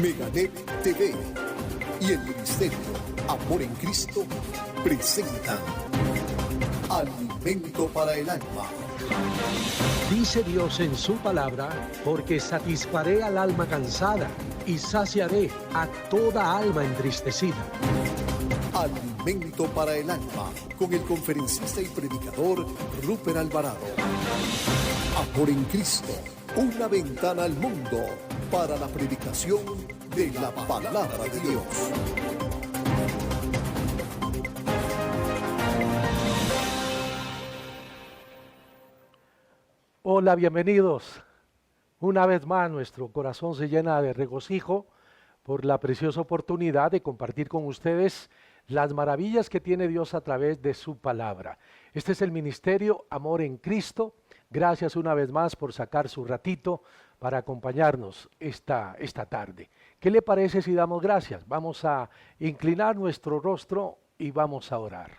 Meganet TV y el Ministerio Amor en Cristo presentan Alimento para el Alma. Dice Dios en su palabra, porque satisfaré al alma cansada y saciaré a toda alma entristecida. Alimento para el Alma, con el conferencista y predicador Rupert Alvarado. Amor en Cristo, una ventana al mundo para la predicación de la palabra de Dios. Hola, bienvenidos. Una vez más nuestro corazón se llena de regocijo por la preciosa oportunidad de compartir con ustedes las maravillas que tiene Dios a través de su palabra. Este es el Ministerio Amor en Cristo. Gracias una vez más por sacar su ratito para acompañarnos esta tarde. ¿Qué le parece si damos gracias? Vamos a inclinar nuestro rostro y vamos a orar.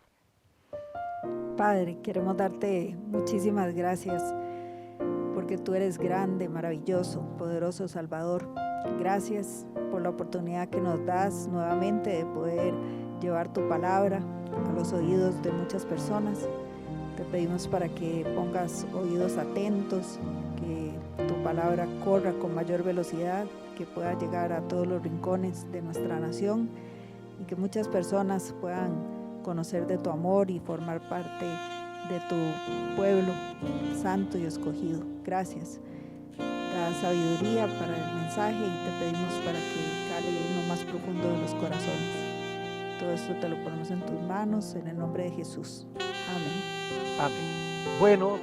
Padre, queremos darte muchísimas gracias porque tú eres grande, maravilloso, poderoso Salvador. Gracias por la oportunidad que nos das nuevamente de poder llevar tu palabra a los oídos de muchas personas. Te pedimos para que pongas oídos atentos, que tu palabra corra con mayor velocidad, que pueda llegar a todos los rincones de nuestra nación y que muchas personas puedan conocer de tu amor y formar parte de tu pueblo santo y escogido. Gracias. Da sabiduría para el mensaje y te pedimos para que cale en lo más profundo de los corazones. Todo esto te lo ponemos en tus manos, en el nombre de Jesús. Amén. Amén. Bueno,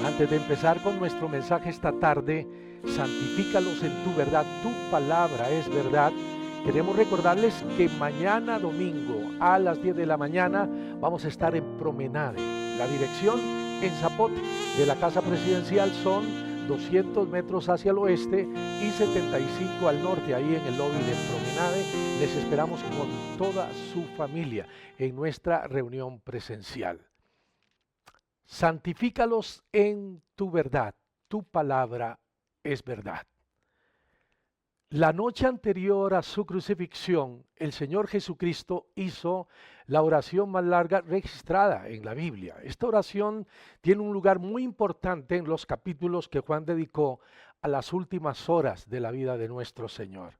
antes de empezar con nuestro mensaje esta tarde, santifícalos en tu verdad, tu palabra es verdad. Queremos recordarles que mañana domingo a las 10 de la mañana vamos a estar en Promenade. La dirección en Zapote de la Casa Presidencial son 200 metros hacia el oeste y 75 al norte, ahí en el lobby de Promenade. Les esperamos con toda su familia en nuestra reunión presencial. Santifícalos en tu verdad, tu palabra es verdad. La noche anterior a su crucifixión, el Señor Jesucristo hizo la oración más larga registrada en la Biblia. Esta oración tiene un lugar muy importante en los capítulos que Juan dedicó a las últimas horas de la vida de nuestro Señor.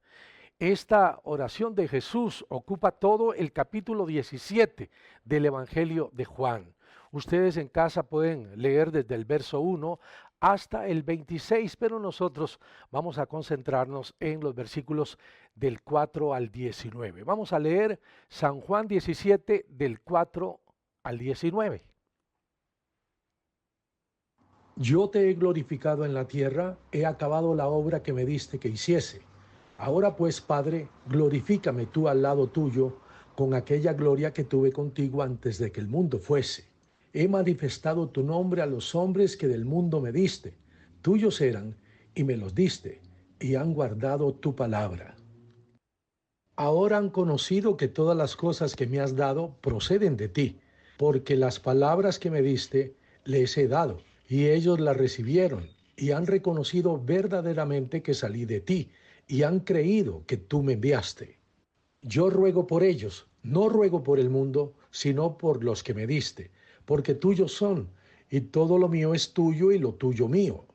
Esta oración de Jesús ocupa todo el capítulo 17 del Evangelio de Juan. Ustedes en casa pueden leer desde el verso 1 hasta el 26, pero nosotros vamos a concentrarnos en los versículos del 4 al 19. Vamos a leer San Juan 17 del 4 al 19. Yo te he glorificado en la tierra, he acabado la obra que me diste que hiciese. Ahora pues, Padre, glorifícame tú al lado tuyo con aquella gloria que tuve contigo antes de que el mundo fuese. He manifestado tu nombre a los hombres que del mundo me diste. Tuyos eran, y me los diste, y han guardado tu palabra. Ahora han conocido que todas las cosas que me has dado proceden de ti, porque las palabras que me diste les he dado, y ellos las recibieron, y han reconocido verdaderamente que salí de ti, y han creído que tú me enviaste. Yo ruego por ellos, no ruego por el mundo, sino por los que me diste, porque tuyos son, y todo lo mío es tuyo y lo tuyo mío,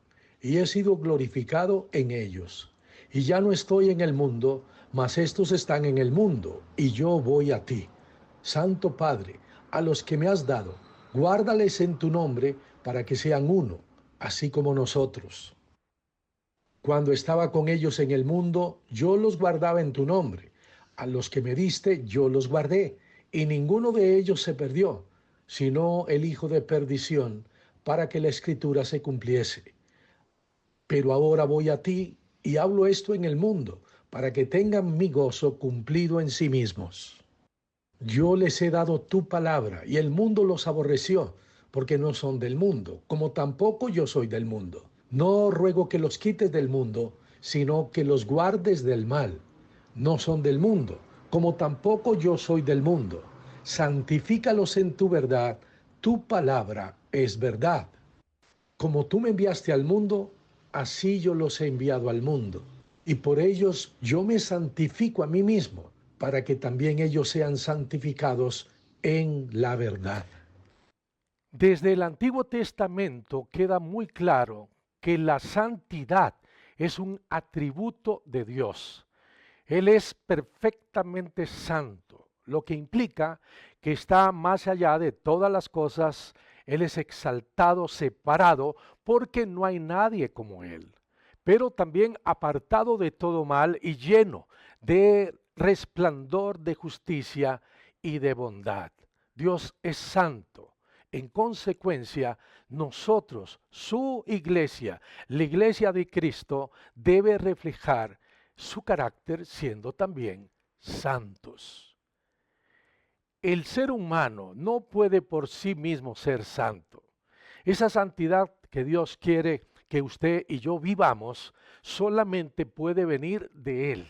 y he sido glorificado en ellos. Y ya no estoy en el mundo, mas estos están en el mundo, y yo voy a ti. Santo Padre, a los que me has dado, guárdales en tu nombre, para que sean uno, así como nosotros. Cuando estaba con ellos en el mundo, yo los guardaba en tu nombre. A los que me diste, yo los guardé, y ninguno de ellos se perdió, sino el hijo de perdición, para que la escritura se cumpliese. Pero ahora voy a ti, y hablo esto en el mundo, para que tengan mi gozo cumplido en sí mismos. Yo les he dado tu palabra, y el mundo los aborreció, porque no son del mundo, como tampoco yo soy del mundo. No ruego que los quites del mundo, sino que los guardes del mal. No son del mundo, como tampoco yo soy del mundo. Santifícalos en tu verdad, tu palabra es verdad. Como tú me enviaste al mundo, así yo los he enviado al mundo. y por ellos yo me santifico a mí mismo, para que también ellos sean santificados en la verdad. Desde el Antiguo Testamento queda muy claro que la santidad es un atributo de Dios. Él es perfectamente santo, lo que implica que está más allá de todas las cosas. Él es exaltado, separado, porque no hay nadie como Él, pero también apartado de todo mal y lleno de resplandor de justicia y de bondad. Dios es santo. En consecuencia, nosotros, su iglesia, la iglesia de Cristo, debe reflejar su carácter siendo también santos. El ser humano no puede por sí mismo ser santo. Esa santidad que Dios quiere que usted y yo vivamos solamente puede venir de Él,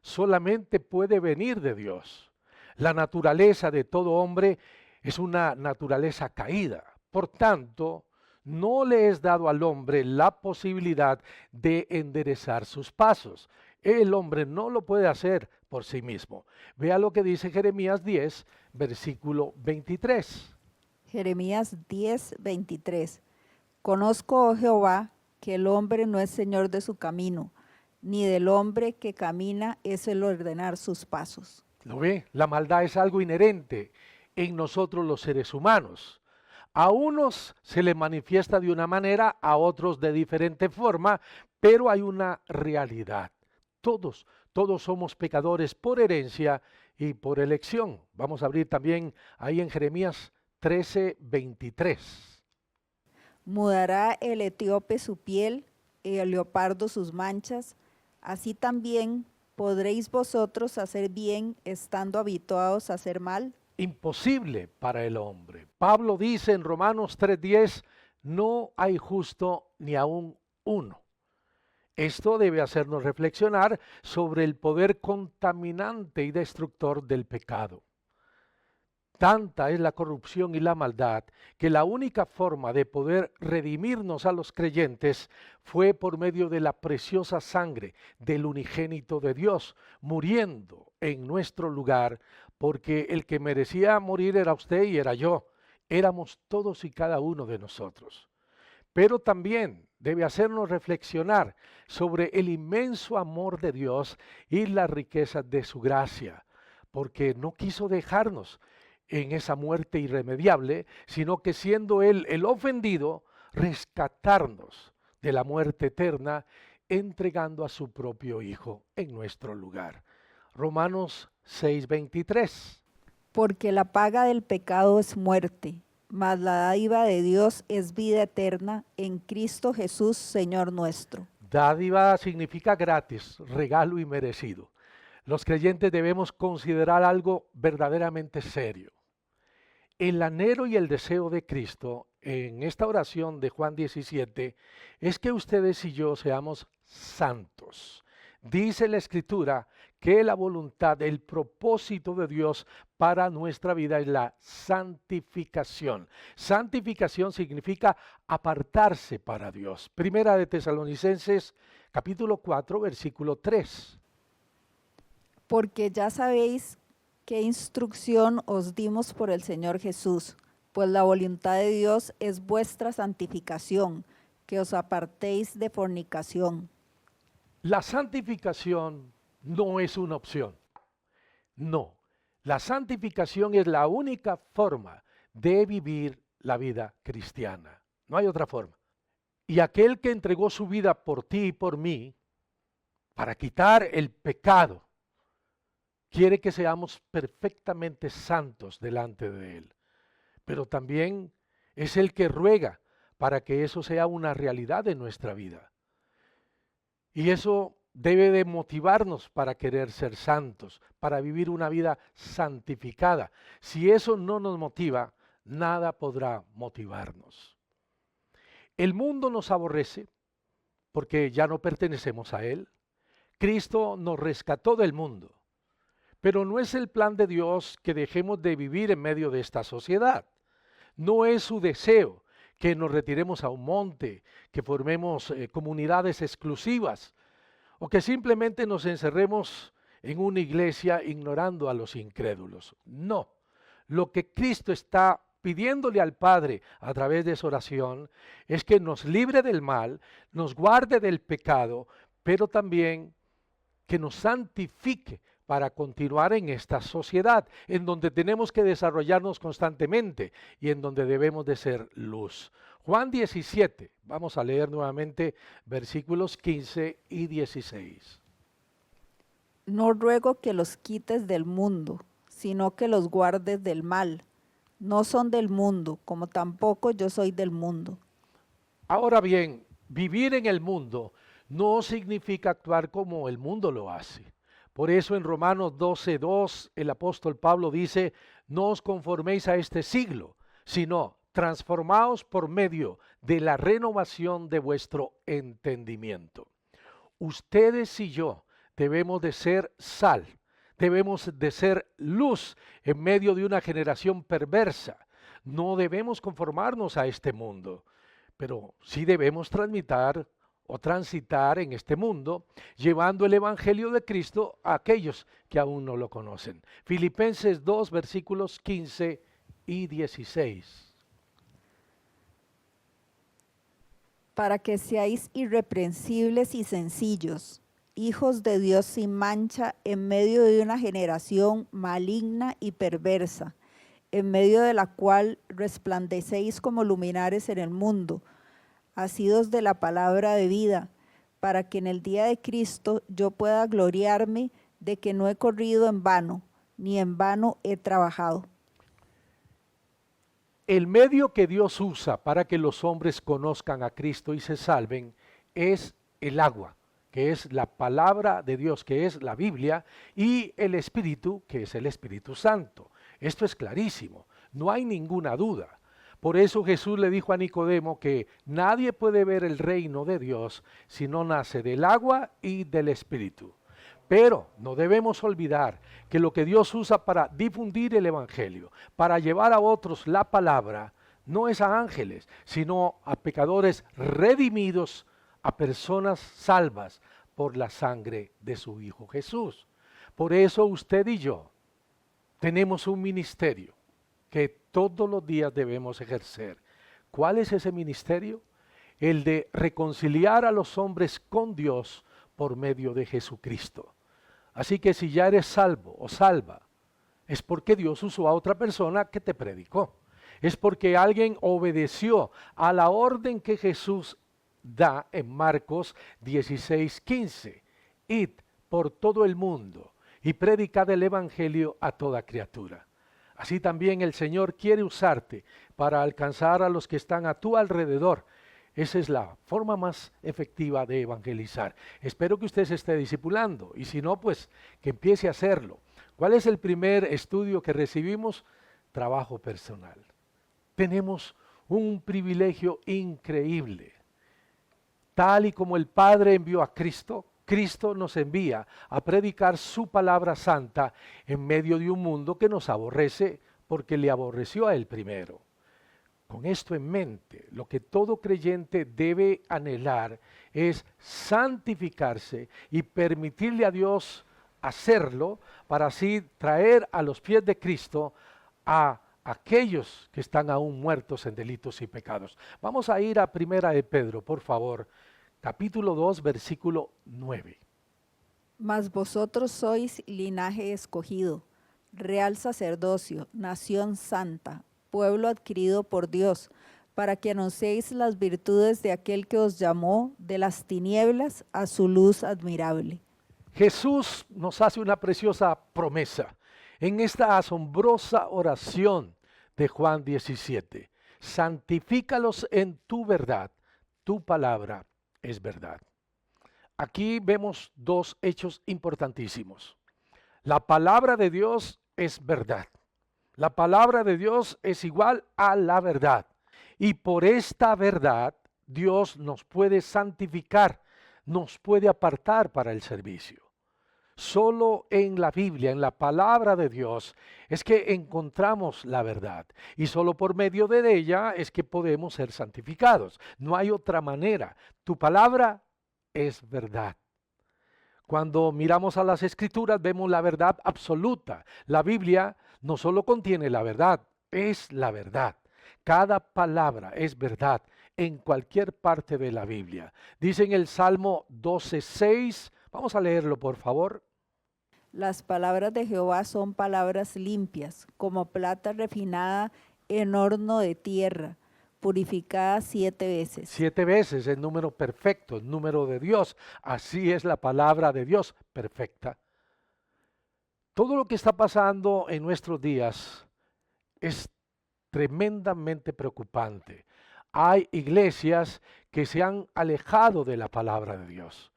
solamente puede venir de Dios. La naturaleza de todo hombre es una naturaleza caída. Por tanto, no le es dado al hombre la posibilidad de enderezar sus pasos. El hombre no lo puede hacer por sí mismo. Vea lo que dice Jeremías 10, versículo 23. Jeremías 10, 23. Conozco, oh Jehová, que el hombre no es señor de su camino, ni del hombre que camina es el ordenar sus pasos. ¿Lo ve? La maldad es algo inherente en nosotros los seres humanos. A unos se les manifiesta de una manera, a otros de diferente forma, pero hay una realidad. Todos somos pecadores por herencia y por elección. Vamos a abrir también ahí en Jeremías 13, 23. Mudará el etíope su piel y el leopardo sus manchas, así también podréis vosotros hacer bien estando habituados a hacer mal. Imposible para el hombre. Pablo dice en Romanos 3:10, no hay justo ni aún uno. Esto debe hacernos reflexionar sobre el poder contaminante y destructor del pecado. Tanta es la corrupción y la maldad que la única forma de poder redimirnos a los creyentes fue por medio de la preciosa sangre del unigénito de Dios, muriendo en nuestro lugar, porque el que merecía morir era usted y era yo. Éramos todos y cada uno de nosotros. Pero también debe hacernos reflexionar sobre el inmenso amor de Dios y las riquezas de su gracia, porque no quiso dejarnos en esa muerte irremediable, sino que siendo Él el ofendido, rescatarnos de la muerte eterna, entregando a su propio Hijo en nuestro lugar. Romanos 6:23. Porque la paga del pecado es muerte, mas la dádiva de Dios es vida eterna en Cristo Jesús, Señor nuestro. Dádiva significa gratis, regalo y merecido. Los creyentes debemos considerar algo verdaderamente serio. El anhelo y el deseo de Cristo en esta oración de Juan 17 es que ustedes y yo seamos santos. Dice la Escritura que la voluntad, el propósito de Dios para nuestra vida es la santificación. Santificación significa apartarse para Dios. Primera de Tesalonicenses, capítulo 4, versículo 3. Porque ya sabéis qué instrucción os dimos por el Señor Jesús, pues la voluntad de Dios es vuestra santificación, que os apartéis de fornicación. La santificación no es una opción. No, la santificación es la única forma de vivir la vida cristiana. No hay otra forma. Y aquel que entregó su vida por ti y por mí, para quitar el pecado, quiere que seamos perfectamente santos delante de Él. Pero también es el que ruega para que eso sea una realidad en nuestra vida. Y eso debe de motivarnos para querer ser santos, para vivir una vida santificada. Si eso no nos motiva, nada podrá motivarnos. El mundo nos aborrece porque ya no pertenecemos a Él. Cristo nos rescató del mundo. Pero no es el plan de Dios que dejemos de vivir en medio de esta sociedad. No es su deseo que nos retiremos a un monte, que formemos comunidades exclusivas o que simplemente nos encerremos en una iglesia ignorando a los incrédulos. No, lo que Cristo está pidiéndole al Padre a través de esa oración es que nos libre del mal, nos guarde del pecado, pero también que nos santifique para continuar en esta sociedad, en donde tenemos que desarrollarnos constantemente y en donde debemos de ser luz. Juan 17, vamos a leer nuevamente versículos 15 y 16. No ruego que los quites del mundo, sino que los guardes del mal. No son del mundo, como tampoco yo soy del mundo. Ahora bien, vivir en el mundo no significa actuar como el mundo lo hace. Por eso en Romanos 12:2 el apóstol Pablo dice, no os conforméis a este siglo, sino transformaos por medio de la renovación de vuestro entendimiento. Ustedes y yo debemos de ser sal, debemos de ser luz en medio de una generación perversa. No debemos conformarnos a este mundo, pero sí debemos transitar en este mundo, llevando el Evangelio de Cristo a aquellos que aún no lo conocen. Filipenses 2, versículos 15 y 16. Para que seáis irreprensibles y sencillos, hijos de Dios sin mancha, en medio de una generación maligna y perversa, en medio de la cual resplandecéis como luminares en el mundo, asidos de la palabra de vida, para que en el día de Cristo yo pueda gloriarme de que no he corrido en vano, ni en vano he trabajado. El medio que Dios usa para que los hombres conozcan a Cristo y se salven es el agua, que es la palabra de Dios, que es la Biblia, y el Espíritu, que es el Espíritu Santo. Esto es clarísimo, no hay ninguna duda. Por eso Jesús le dijo a Nicodemo que nadie puede ver el reino de Dios si no nace del agua y del Espíritu. Pero no debemos olvidar que lo que Dios usa para difundir el Evangelio, para llevar a otros la palabra, no es a ángeles, sino a pecadores redimidos, a personas salvas por la sangre de su Hijo Jesús. Por eso usted y yo tenemos un ministerio que todos los días debemos ejercer. ¿Cuál es ese ministerio? El de reconciliar a los hombres con Dios por medio de Jesucristo. Así que si ya eres salvo o salva, es porque Dios usó a otra persona que te predicó. Es porque alguien obedeció a la orden que Jesús da en Marcos 16:15. Id por todo el mundo y predicad el Evangelio a toda criatura. Así también el Señor quiere usarte para alcanzar a los que están a tu alrededor. Esa es la forma más efectiva de evangelizar. Espero que usted se esté discipulando y si no, pues que empiece a hacerlo. ¿Cuál es el primer estudio que recibimos? Trabajo personal. Tenemos un privilegio increíble. Tal y como el Padre envió a Cristo, Cristo nos envía a predicar su palabra santa en medio de un mundo que nos aborrece porque le aborreció a él primero. Con esto en mente, lo que todo creyente debe anhelar es santificarse y permitirle a Dios hacerlo para así traer a los pies de Cristo a aquellos que están aún muertos en delitos y pecados. Vamos a ir a Primera de Pedro, por favor, capítulo 2, versículo 9. Mas vosotros sois linaje escogido, real sacerdocio, nación santa, pueblo adquirido por Dios, para que anunciéis las virtudes de aquel que os llamó de las tinieblas a su luz admirable. Jesús nos hace una preciosa promesa en esta asombrosa oración de Juan 17. Santifícalos en tu verdad, tu palabra es verdad. Aquí vemos dos hechos importantísimos. La palabra de Dios es verdad. La palabra de Dios es igual a la verdad. Y por esta verdad Dios nos puede santificar, nos puede apartar para el servicio. Solo en la Biblia, en la palabra de Dios, es que encontramos la verdad. Y solo por medio de ella es que podemos ser santificados. No hay otra manera. Tu palabra es verdad. Cuando miramos a las Escrituras vemos la verdad absoluta. La Biblia no solo contiene la verdad, es la verdad. Cada palabra es verdad en cualquier parte de la Biblia. Dice en el Salmo 12:6, vamos a leerlo por favor. Las palabras de Jehová son palabras limpias, como plata refinada en horno de tierra, purificada 7 veces. 7 veces el número perfecto, el número de Dios. Así es la palabra de Dios, perfecta. Todo lo que está pasando en nuestros días es tremendamente preocupante. Hay iglesias que se han alejado de la palabra de Dios.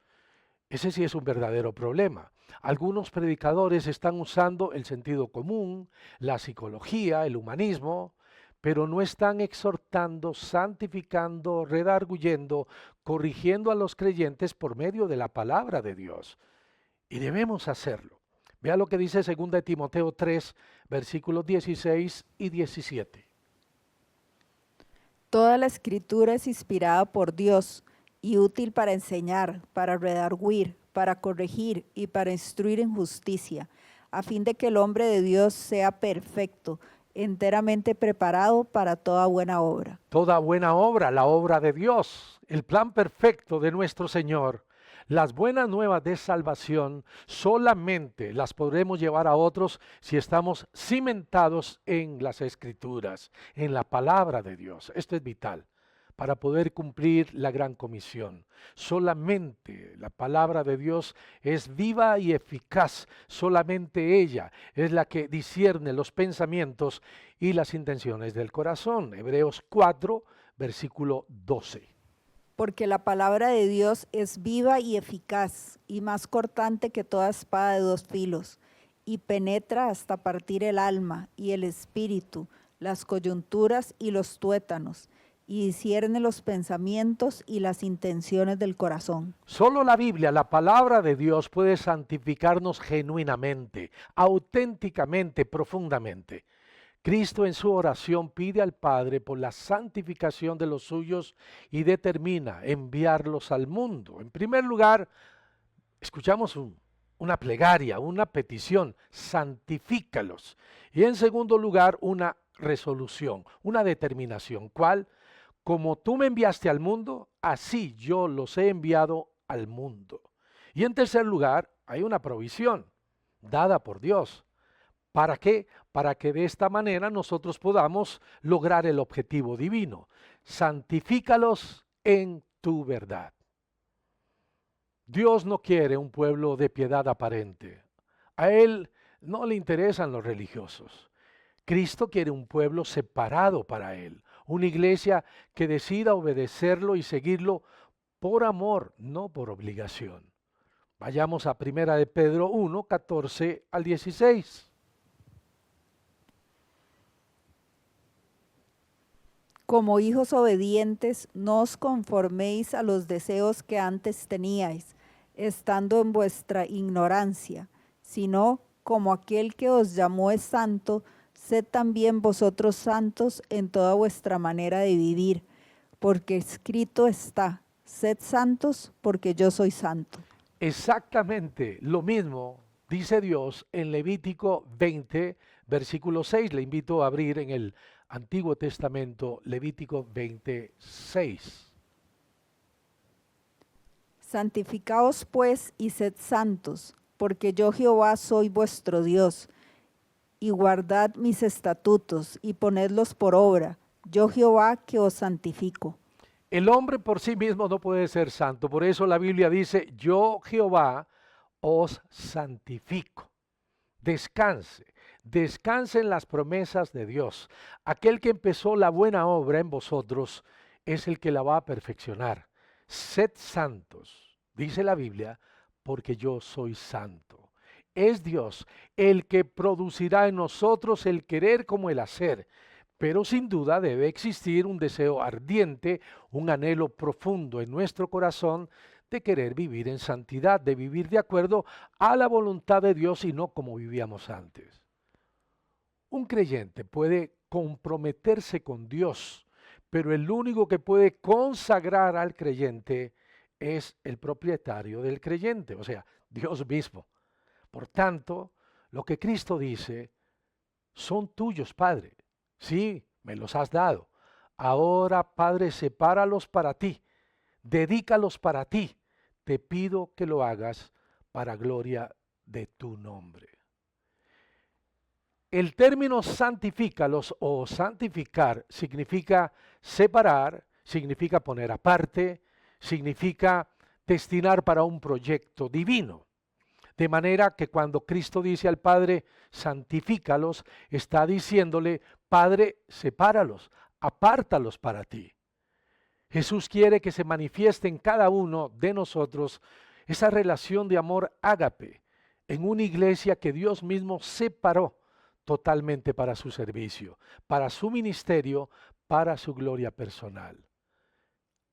Ese sí es un verdadero problema. Algunos predicadores están usando el sentido común, la psicología, el humanismo, pero no están exhortando, santificando, redarguyendo, corrigiendo a los creyentes por medio de la palabra de Dios. Y debemos hacerlo. Vea lo que dice 2 Timoteo 3, versículos 16 y 17. Toda la escritura es inspirada por Dios y útil para enseñar, para redarguir, para corregir y para instruir en justicia, a fin de que el hombre de Dios sea perfecto, enteramente preparado para toda buena obra. Toda buena obra, la obra de Dios, el plan perfecto de nuestro Señor. Las buenas nuevas de salvación solamente las podremos llevar a otros si estamos cimentados en las Escrituras, en la palabra de Dios. Esto es vital para poder cumplir la gran comisión. Solamente la palabra de Dios es viva y eficaz. Solamente ella es la que discierne los pensamientos y las intenciones del corazón. Hebreos 4, versículo 12. Porque la palabra de Dios es viva y eficaz, y más cortante que toda espada de 2 filos, y penetra hasta partir el alma y el espíritu, las coyunturas y los tuétanos, y discierne los pensamientos y las intenciones del corazón. Solo la Biblia, la palabra de Dios, puede santificarnos genuinamente, auténticamente, profundamente. Cristo en su oración pide al Padre por la santificación de los suyos y determina enviarlos al mundo. En primer lugar, escuchamos una plegaria, una petición, santifícalos. Y en segundo lugar, una resolución, una determinación. ¿Cuál? Como tú me enviaste al mundo, así yo los he enviado al mundo. Y en tercer lugar, hay una provisión dada por Dios. ¿Para qué? Para que de esta manera nosotros podamos lograr el objetivo divino. Santifícalos en tu verdad. Dios no quiere un pueblo de piedad aparente. A Él no le interesan los religiosos. Cristo quiere un pueblo separado para Él. Una iglesia que decida obedecerlo y seguirlo por amor, no por obligación. Vayamos a 1 de Pedro 1, 14 al 16. Como hijos obedientes, no os conforméis a los deseos que antes teníais, estando en vuestra ignorancia, sino como aquel que os llamó es santo, sed también vosotros santos en toda vuestra manera de vivir, porque escrito está, sed santos porque yo soy santo. Exactamente lo mismo dice Dios en Levítico 20, versículo 6. Le invito a abrir en el Antiguo Testamento, Levítico 26. Santificaos pues y sed santos, porque yo Jehová soy vuestro Dios, y guardad mis estatutos y ponedlos por obra, yo Jehová que os santifico. El hombre por sí mismo no puede ser santo, por eso la Biblia dice, yo Jehová os santifico. Descanse. Descanse en las promesas de Dios. Aquel que empezó la buena obra en vosotros es el que la va a perfeccionar. Sed santos, dice la Biblia, porque yo soy santo. Es Dios el que producirá en nosotros el querer como el hacer, pero sin duda debe existir un deseo ardiente, un anhelo profundo en nuestro corazón de querer vivir en santidad, de vivir de acuerdo a la voluntad de Dios y no como vivíamos antes. Un creyente puede comprometerse con Dios, pero el único que puede consagrar al creyente es el propietario del creyente, o sea, Dios mismo. Por tanto, lo que Cristo dice, son tuyos, Padre. Sí, me los has dado. Ahora, Padre, sepáralos para ti, dedícalos para ti. Te pido que lo hagas para gloria de tu nombre. El término santifícalos o santificar significa separar, significa poner aparte, significa destinar para un proyecto divino. De manera que cuando Cristo dice al Padre, santifícalos, está diciéndole, Padre, sepáralos, apártalos para ti. Jesús quiere que se manifieste en cada uno de nosotros esa relación de amor ágape en una iglesia que Dios mismo separó totalmente para su servicio, para su ministerio, para su gloria personal.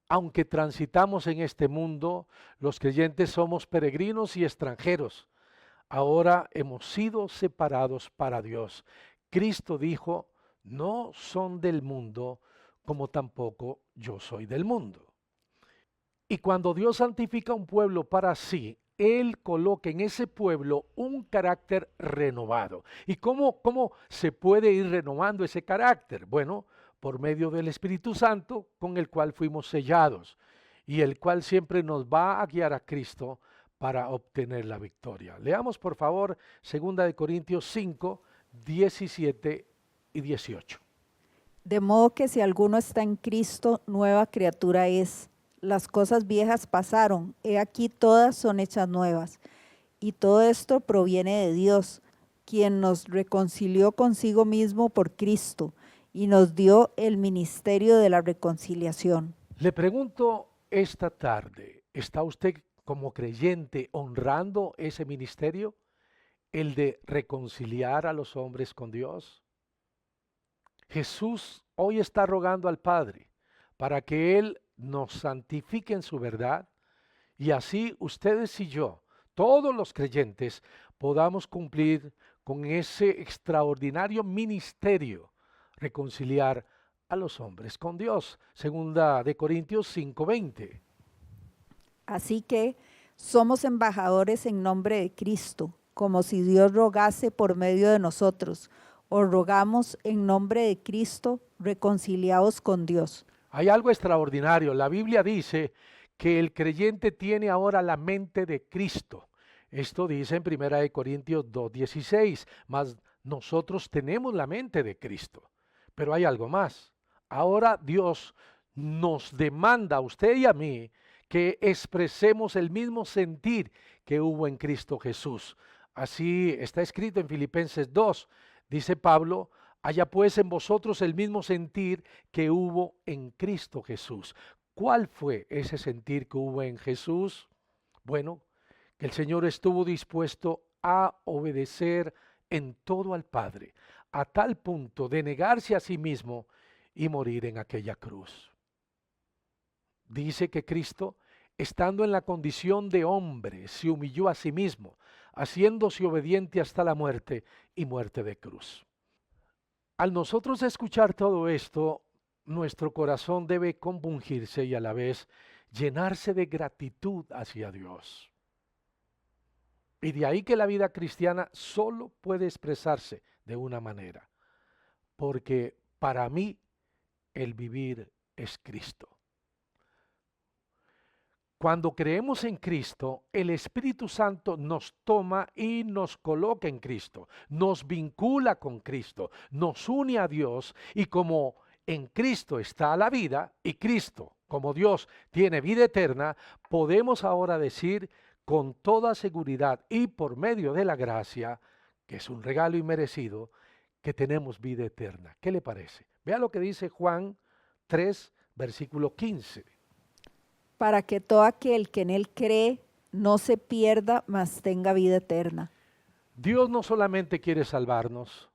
Aunque transitamos en este mundo, los creyentes somos peregrinos y extranjeros. Ahora hemos sido separados para Dios. Cristo dijo, no son del mundo, como tampoco yo soy del mundo. Y cuando Dios santifica un pueblo para sí, Él coloca en ese pueblo un carácter renovado. ¿Y cómo se puede ir renovando ese carácter? Bueno, por medio del Espíritu Santo, con el cual fuimos sellados y el cual siempre nos va a guiar a Cristo para obtener la victoria. Leamos por favor 2 Corintios 5, 17 y 18. De modo que si alguno está en Cristo, nueva criatura es. Las cosas viejas pasaron, he aquí todas son hechas nuevas. Y todo esto proviene de Dios, quien nos reconcilió consigo mismo por Cristo y nos dio el ministerio de la reconciliación. Le pregunto esta tarde, ¿está usted como creyente honrando ese ministerio? El de reconciliar a los hombres con Dios. Jesús hoy está rogando al Padre para que Él nos santifique en su verdad y así ustedes y yo, todos los creyentes, podamos cumplir con ese extraordinario ministerio, reconciliar a los hombres con Dios. 2 Corintios 5:20. Así que somos embajadores en nombre de Cristo, como si Dios rogase por medio de nosotros. Os rogamos en nombre de Cristo, reconciliaos con Dios. Hay algo extraordinario. La Biblia dice que el creyente tiene ahora la mente de Cristo. Esto dice en 1 Corintios 2:16, mas nosotros tenemos la mente de Cristo. Pero hay algo más. Ahora Dios nos demanda a usted y a mí que expresemos el mismo sentir que hubo en Cristo Jesús. Así está escrito en Filipenses 2, dice Pablo, haya pues en vosotros el mismo sentir que hubo en Cristo Jesús. ¿Cuál fue ese sentir que hubo en Jesús? Bueno, que el Señor estuvo dispuesto a obedecer en todo al Padre, a tal punto de negarse a sí mismo y morir en aquella cruz. Dice que Cristo, estando en la condición de hombre, se humilló a sí mismo, haciéndose obediente hasta la muerte y muerte de cruz. Al nosotros escuchar todo esto, nuestro corazón debe compungirse y a la vez llenarse de gratitud hacia Dios. Y de ahí que la vida cristiana solo puede expresarse de una manera, porque para mí el vivir es Cristo. Cuando creemos en Cristo, el Espíritu Santo nos toma y nos coloca en Cristo, nos vincula con Cristo, nos une a Dios y como en Cristo está la vida y Cristo, como Dios, tiene vida eterna, podemos ahora decir con toda seguridad y por medio de la gracia, que es un regalo inmerecido, que tenemos vida eterna. ¿Qué le parece? Vea lo que dice Juan 3, versículo 15. Para que todo aquel que en él cree no se pierda, mas tenga vida eterna. Dios no solamente quiere salvarnos,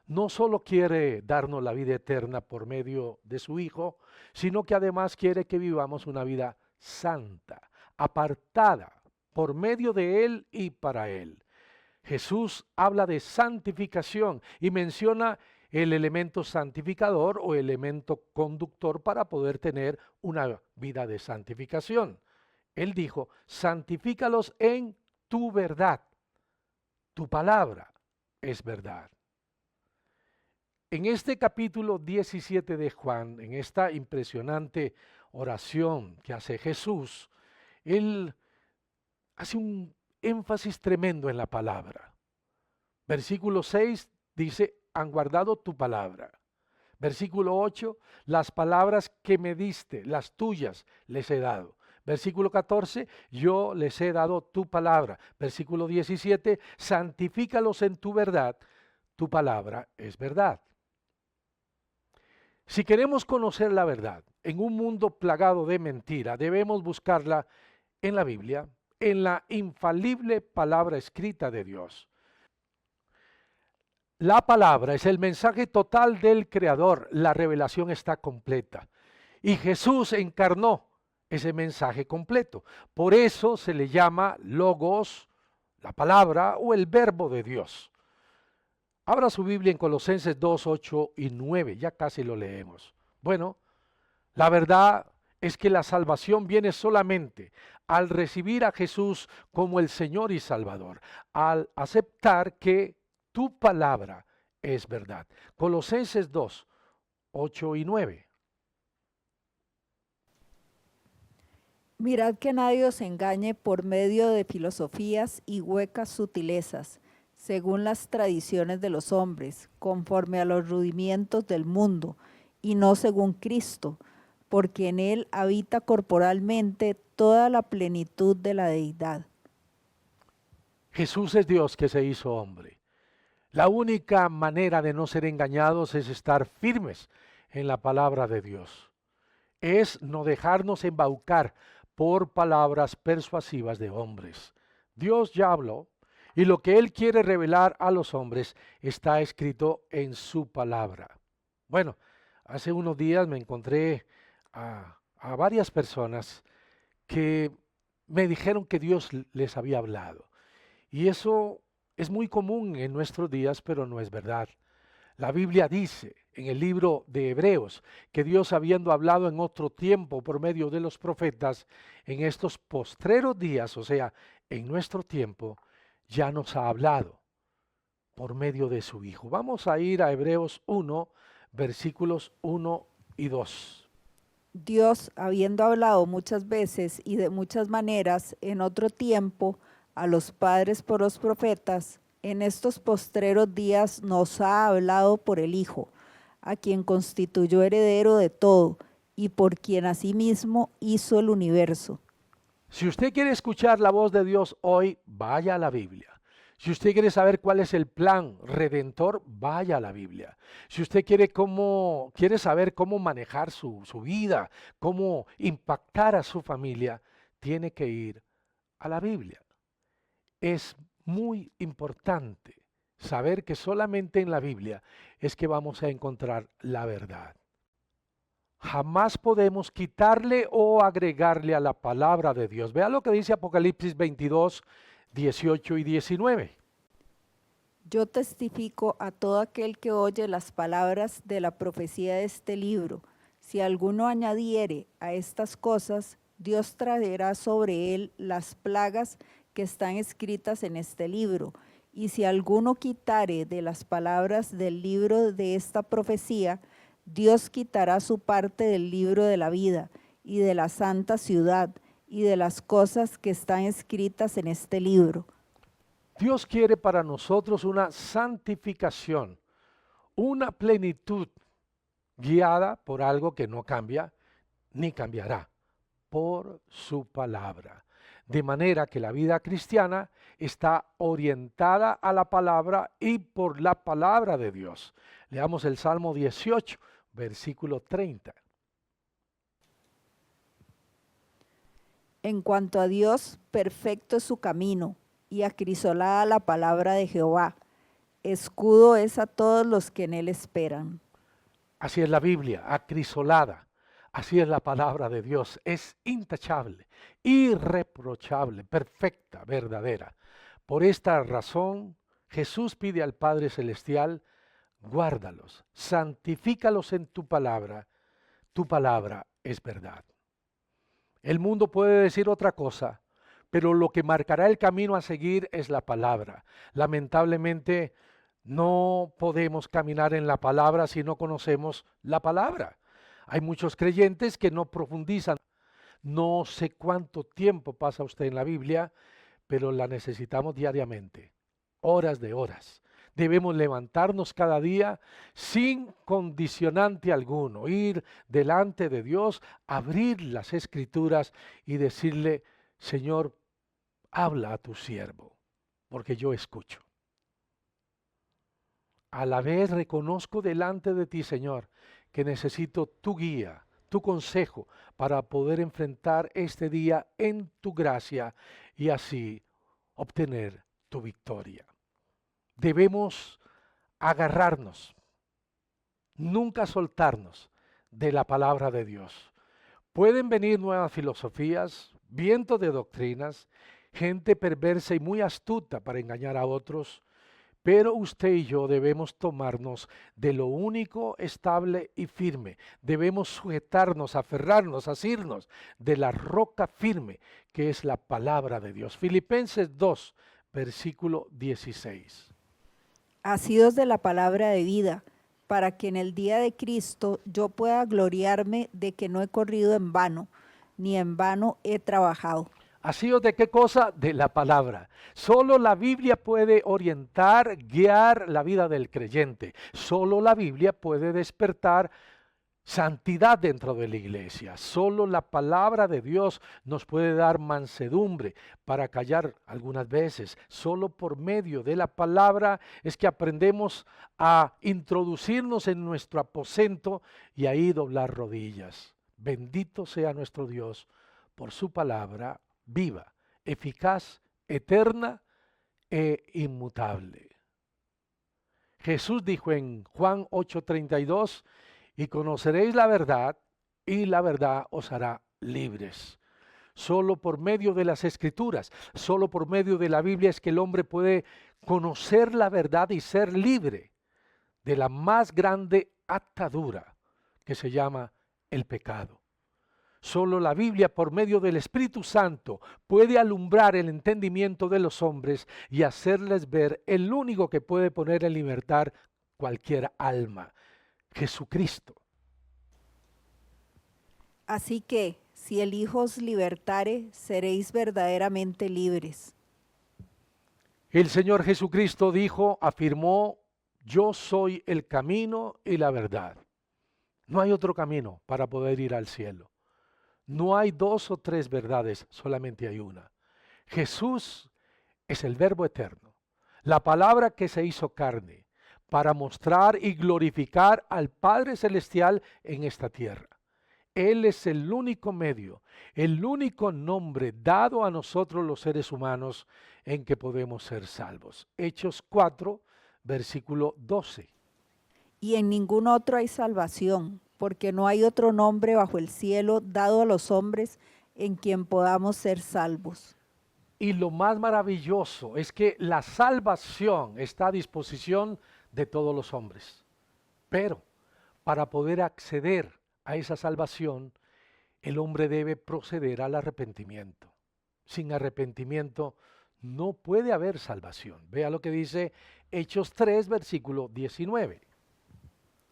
no solo quiere darnos la vida eterna por medio de su Hijo, sino que además quiere que vivamos una vida santa, apartada por medio de Él y para Él. Jesús habla de santificación y menciona el elemento santificador o elemento conductor para poder tener una vida de santificación. Él dijo, santifícalos en tu verdad. Tu palabra es verdad. En este capítulo 17 de Juan, en esta impresionante oración que hace Jesús, Él hace un énfasis tremendo en la palabra. Versículo 6 dice, han guardado tu palabra. Versículo 8, las palabras que me diste, las tuyas, les he dado. Versículo 14, yo les he dado tu palabra. Versículo 17, santifícalos en tu verdad, tu palabra es verdad. Si queremos conocer la verdad en un mundo plagado de mentira, debemos buscarla en la Biblia, en la infalible palabra escrita de Dios. La palabra es el mensaje total del Creador, la revelación está completa. Y Jesús encarnó ese mensaje completo. Por eso se le llama Logos, la palabra o el verbo de Dios. Abra su Biblia en Colosenses 2, 8 y 9, ya casi lo leemos. Bueno, la verdad es que la salvación viene solamente al recibir a Jesús como el Señor y Salvador, al aceptar que tu palabra es verdad. Colosenses 2, 8 y 9. Mirad que nadie os engañe por medio de filosofías y huecas sutilezas, según las tradiciones de los hombres, conforme a los rudimientos del mundo, y no según Cristo, porque en él habita corporalmente toda la plenitud de la deidad. Jesús es Dios que se hizo hombre. La única manera de no ser engañados es estar firmes en la palabra de Dios. Es no dejarnos embaucar por palabras persuasivas de hombres. Dios ya habló y lo que Él quiere revelar a los hombres está escrito en su palabra. Bueno, hace unos días me encontré a varias personas que me dijeron que Dios les había hablado. Y eso es muy común en nuestros días, pero no es verdad. La Biblia dice en el libro de Hebreos que Dios, habiendo hablado en otro tiempo por medio de los profetas, en estos postreros días, o sea, en nuestro tiempo, ya nos ha hablado por medio de su Hijo. Vamos a ir a Hebreos 1, versículos 1 y 2. Dios, habiendo hablado muchas veces y de muchas maneras en otro tiempo a los padres por los profetas, en estos postreros días nos ha hablado por el Hijo, a quien constituyó heredero de todo y por quien asimismo hizo el universo. Si usted quiere escuchar la voz de Dios hoy, vaya a la Biblia. Si usted quiere saber cuál es el plan redentor, vaya a la Biblia. Si usted quiere saber cómo manejar su vida, cómo impactar a su familia, tiene que ir a la Biblia. Es muy importante saber que solamente en la Biblia es que vamos a encontrar la verdad. Jamás podemos quitarle o agregarle a la palabra de Dios. Vea lo que dice Apocalipsis 22, 18 y 19. Yo testifico a todo aquel que oye las palabras de la profecía de este libro. Si alguno añadiere a estas cosas, Dios traerá sobre él las plagas que están escritas en este libro. Y si alguno quitare de las palabras del libro de esta profecía, Dios quitará su parte del libro de la vida y de la santa ciudad y de las cosas que están escritas en este libro. Dios quiere para nosotros una santificación, una plenitud guiada por algo que no cambia ni cambiará, por su palabra. De manera que la vida cristiana está orientada a la palabra y por la palabra de Dios. Leamos el Salmo 18, versículo 30. En cuanto a Dios, perfecto es su camino, y acrisolada la palabra de Jehová. Escudo es a todos los que en él esperan. Así es la Biblia, acrisolada. Así es la palabra de Dios. Es intachable, irreprochable, perfecta, verdadera. Por esta razón, Jesús pide al Padre Celestial, guárdalos, santifícalos en tu palabra es verdad. El mundo puede decir otra cosa, pero lo que marcará el camino a seguir es la palabra. Lamentablemente, no podemos caminar en la palabra si no conocemos la palabra. Hay muchos creyentes que no profundizan. No sé cuánto tiempo pasa usted en la Biblia, pero la necesitamos diariamente, horas de horas. Debemos levantarnos cada día sin condicionante alguno, ir delante de Dios, abrir las Escrituras y decirle, Señor, habla a tu siervo, porque yo escucho. A la vez reconozco delante de ti, Señor, que necesito tu guía, tu consejo para poder enfrentar este día en tu gracia y así obtener tu victoria. Debemos agarrarnos, nunca soltarnos de la palabra de Dios. Pueden venir nuevas filosofías, viento de doctrinas, gente perversa y muy astuta para engañar a otros, pero usted y yo debemos tomarnos de lo único estable y firme. Debemos sujetarnos, aferrarnos, asirnos de la roca firme que es la palabra de Dios. Filipenses 2, versículo 16. Asidos de la palabra de vida, para que en el día de Cristo yo pueda gloriarme de que no he corrido en vano, ni en vano he trabajado. ¿Asidos de qué cosa? De la palabra. Solo la Biblia puede orientar, guiar la vida del creyente. Solo la Biblia puede despertar santidad dentro de la iglesia. Solo la palabra de Dios nos puede dar mansedumbre para callar algunas veces. Solo por medio de la palabra es que aprendemos a introducirnos en nuestro aposento y ahí doblar rodillas. Bendito sea nuestro Dios por su palabra viva, eficaz, eterna e inmutable. Jesús dijo en Juan 8:32, y conoceréis la verdad, y la verdad os hará libres. Solo por medio de las Escrituras, solo por medio de la Biblia es que el hombre puede conocer la verdad y ser libre de la más grande atadura que se llama el pecado. Solo la Biblia, por medio del Espíritu Santo, puede alumbrar el entendimiento de los hombres y hacerles ver el único que puede poner en libertad cualquier alma, Jesucristo. Así que, si el Hijo os libertare, seréis verdaderamente libres. El Señor Jesucristo dijo, afirmó, yo soy el camino y la verdad. No hay otro camino para poder ir al cielo. No hay dos o tres verdades, solamente hay una. Jesús es el Verbo eterno, la palabra que se hizo carne para mostrar y glorificar al Padre Celestial en esta tierra. Él es el único medio, el único nombre dado a nosotros los seres humanos en que podemos ser salvos. Hechos 4, versículo 12. Y en ningún otro hay salvación, porque no hay otro nombre bajo el cielo dado a los hombres en quien podamos ser salvos. Y lo más maravilloso es que la salvación está a disposición de todos los hombres. Pero para poder acceder a esa salvación, el hombre debe proceder al arrepentimiento. Sin arrepentimiento no puede haber salvación. Vea lo que dice Hechos 3, versículo 19.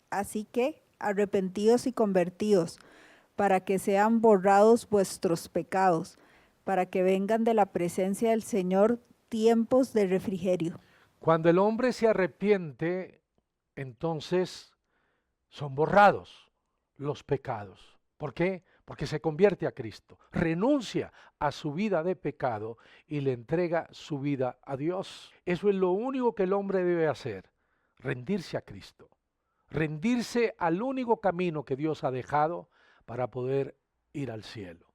Así que, arrepentidos y convertidos, para que sean borrados vuestros pecados, para que vengan de la presencia del Señor tiempos de refrigerio. Cuando el hombre se arrepiente, entonces son borrados los pecados. ¿Por qué? Porque se convierte a Cristo, renuncia a su vida de pecado y le entrega su vida a Dios. Eso es lo único que el hombre debe hacer, rendirse a Cristo. Rendirse al único camino que Dios ha dejado para poder ir al cielo.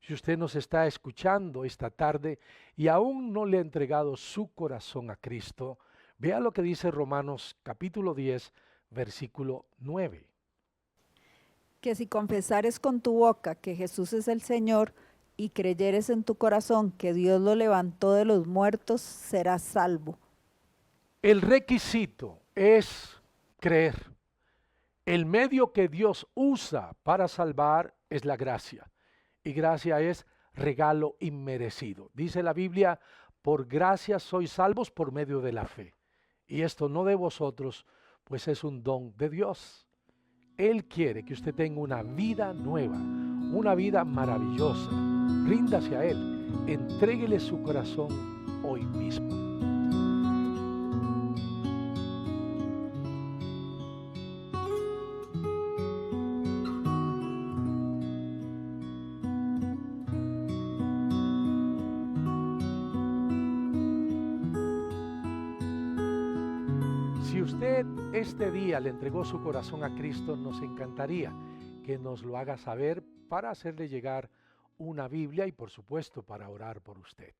Si usted nos está escuchando esta tarde y aún no le ha entregado su corazón a Cristo, vea lo que dice Romanos capítulo 10, versículo 9. Que si confesares con tu boca que Jesús es el Señor y creyeres en tu corazón que Dios lo levantó de los muertos, serás salvo. El requisito es creer. El medio que Dios usa para salvar es la gracia. y gracia es regalo inmerecido. Dice la Biblia, por gracia sois salvos por medio de la fe. Y esto no de vosotros, pues es un don de Dios. Él quiere que usted tenga una vida nueva, una vida maravillosa. Ríndase a Él, entréguele su corazón hoy mismo. Si usted este día le entregó su corazón a Cristo, nos encantaría que nos lo haga saber para hacerle llegar una Biblia y por supuesto para orar por usted.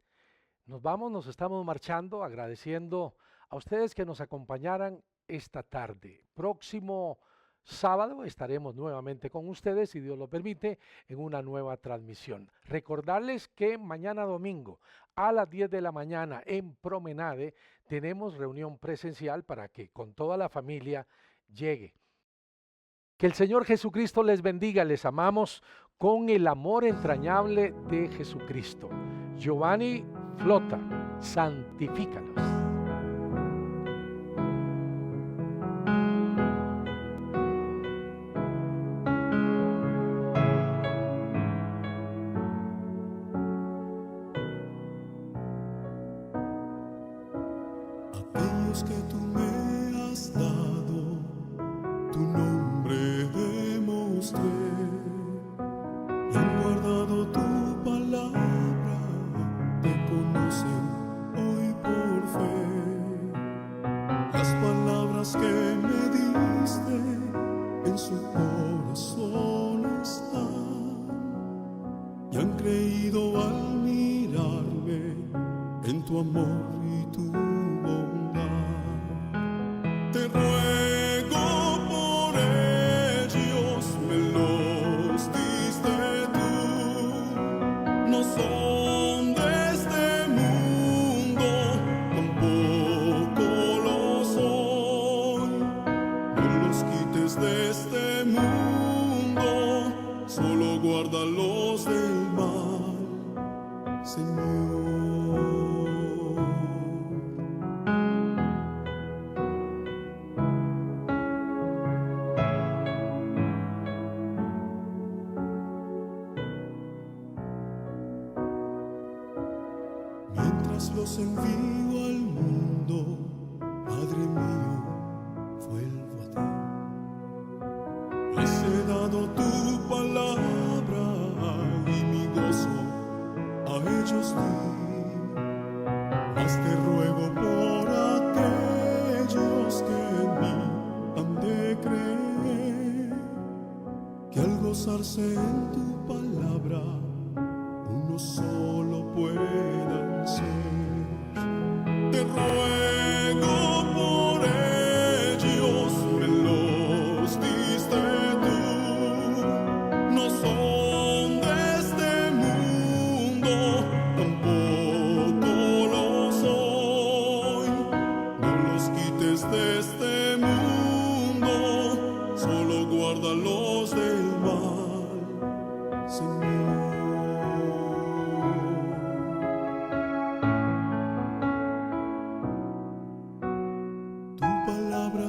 Nos estamos marchando agradeciendo a ustedes que nos acompañaran esta tarde. Próximo sábado estaremos nuevamente con ustedes, si Dios lo permite, en una nueva transmisión. Recordarles que mañana domingo a las 10 de la mañana en Promenade tenemos reunión presencial para que con toda la familia llegue. Que el Señor Jesucristo les bendiga, les amamos con el amor entrañable de Jesucristo. Giovanni Flota, santifícalos. Aquellos que tú me has dado, tu nombre demostré, y han guardado tu palabra, te conocen hoy por fe. Las palabras que me diste en su corazón están, y han creído al mirarme en tu amor y tu bondad. Te ruego por ellos, me los diste tú. No son de este mundo, tampoco lo soy. No los quites de este mundo, solo guárdalos del mal, Señor. Mientras los envío al mundo, Padre mío, vuelvo a ti. Les he dado tu palabra y mi gozo a ellos di. Mas te ruego por aquellos que en mí han de creer, que al gozarse en tu palabra, uno solo puedan ser. Te ruego por ellos, me los diste tú. No son de este mundo, tampoco lo soy. No los quites de este mundo, solo guárdalos del mal, Señor.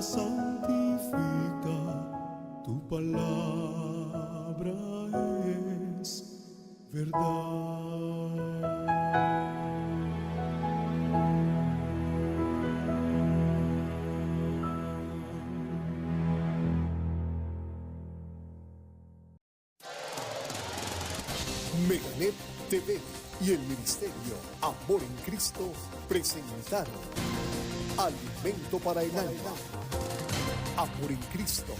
Santifica, tu palabra es verdad. Meganet TV y el Ministerio Amor en Cristo presentaron Alimento para el Alma. Amor en Cristo,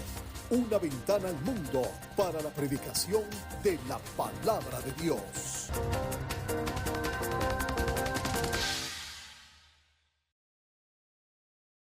una ventana al mundo para la predicación de la palabra de Dios.